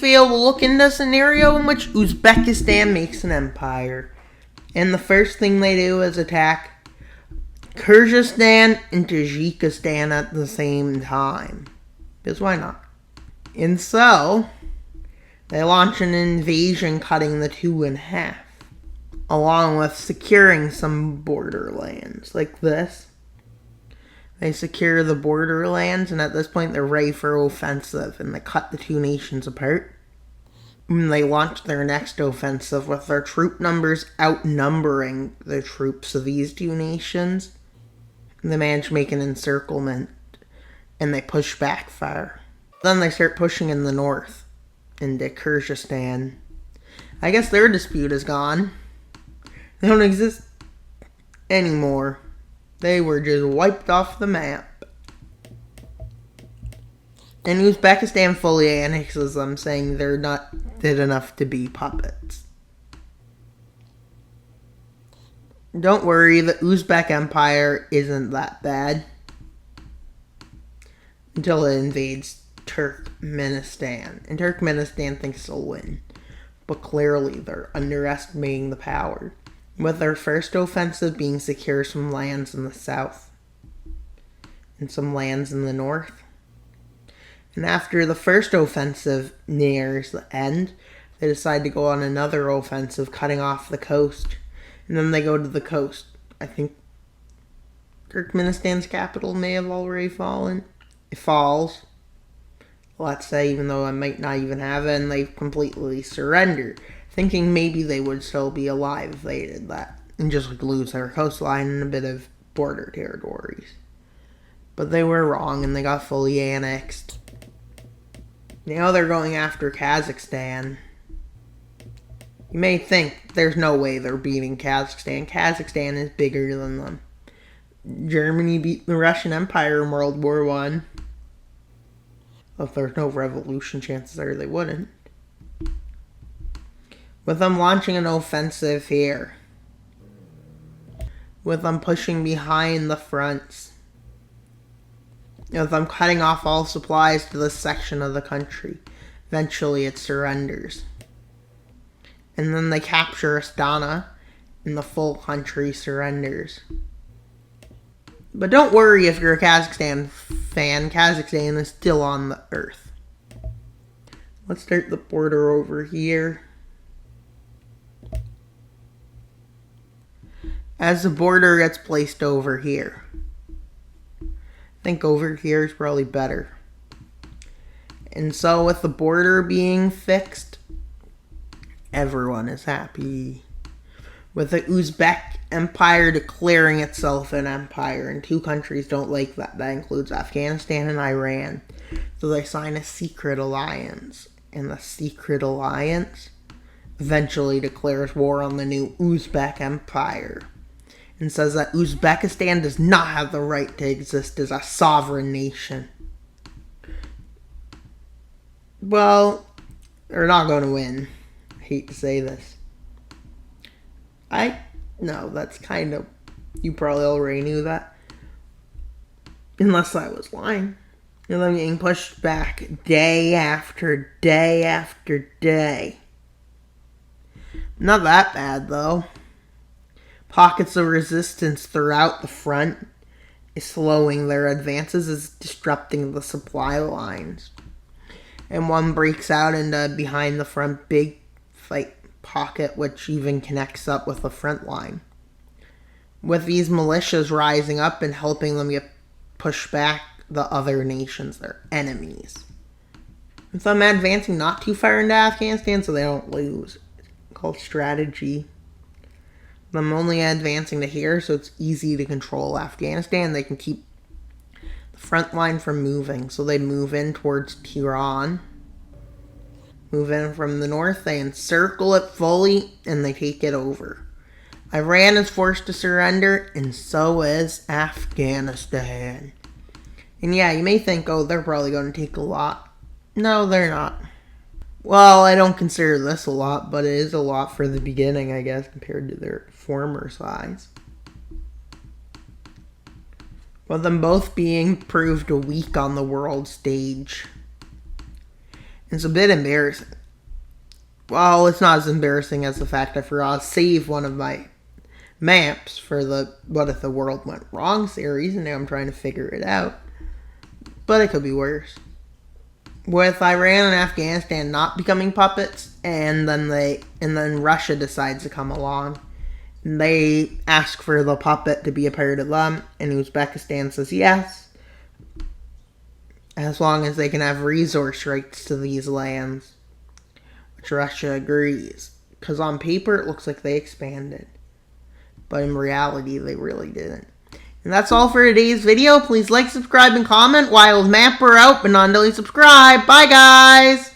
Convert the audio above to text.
video, we'll look into a scenario in which Uzbekistan makes an empire. And the first thing they do is attack Kyrgyzstan and Tajikistan at the same time. Because why not? And so, they launch an invasion, cutting the two in half, along with securing some borderlands, like this. They secure the borderlands, and at this point they're ready for offensive, and they cut the two nations apart. And they launch their next offensive with their troop numbers outnumbering the troops of these two nations. And they manage to make an encirclement, and they push back far. Then they start pushing in the north, into Kyrgyzstan. I guess their dispute is gone. They don't exist anymore. They were just wiped off the map. And Uzbekistan fully annexes them, saying they're not good enough to be puppets. Don't worry, the Uzbek Empire isn't that bad. Until it invades Turkmenistan. And Turkmenistan thinks they'll win. But clearly they're underestimating the power, with their first offensive being secure some lands in the south and some lands in the north. And after the first offensive nears the end, they decide to go on another offensive, cutting off the coast. And then they go to the coast. I think Turkmenistan's capital may have already fallen. It falls, let's say, even though I might not even have it, and they've completely surrendered, thinking maybe they would still be alive if they did that, and just lose their coastline and a bit of border territories. But they were wrong, and they got fully annexed. Now they're going after Kazakhstan. You may think there's no way they're beating Kazakhstan. Kazakhstan is bigger than them. Germany beat the Russian Empire in World War I. If there's no revolution, chances are they wouldn't. With them launching an offensive here. With them pushing behind the fronts. With them cutting off all supplies to this section of the country. Eventually it surrenders. And then they capture Astana, and the full country surrenders. But don't worry if you're a Kazakhstan fan. Kazakhstan is still on the earth. Let's start the border over here. As the border gets placed over here. I think over here is probably better. And so with the border being fixed, everyone is happy. With the Uzbek Empire declaring itself an empire, and two countries don't like that. That includes Afghanistan and Iran. So they sign a secret alliance. And the secret alliance eventually declares war on the new Uzbek Empire. And says that Uzbekistan does not have the right to exist as a sovereign nation. Well, they're not going to win. I hate to say this. No, that's kind of, you probably already knew that. Unless I was lying. And I'm getting pushed back day after day after day. Not that bad, though. Pockets of resistance throughout the front is slowing their advances, is disrupting the supply lines. And one breaks out into behind the front big fight pocket, which even connects up with the front line. With these militias rising up and helping them get pushed back the other nations, their enemies. And so I'm advancing not too far into Afghanistan so they don't lose. It's called strategy. I'm only advancing to here so it's easy to control Afghanistan. They can keep the front line from moving. So they move in towards Tehran. Move in from the north, they encircle it fully, and they take it over. Iran is forced to surrender, and so is Afghanistan. And yeah, you may think, oh, they're probably going to take a lot. No, they're not. Well, I don't consider this a lot, but it is a lot for the beginning, I guess, compared to their former size. With them both being proved weak on the world stage. It's a bit embarrassing. Well, it's not as embarrassing as the fact I forgot to save one of my maps for the What If the World Went Wrong series, and now I'm trying to figure it out. But it could be worse. With Iran and Afghanistan not becoming puppets, and then Russia decides to come along. And they ask for the puppet to be a part of them, and Uzbekistan says yes, as long as they can have resource rights to these lands, which Russia agrees. Because on paper it looks like they expanded, but in reality they really didn't. And that's all for today's video. Please like, subscribe, and comment while map are out, but not until you subscribe. Bye, guys!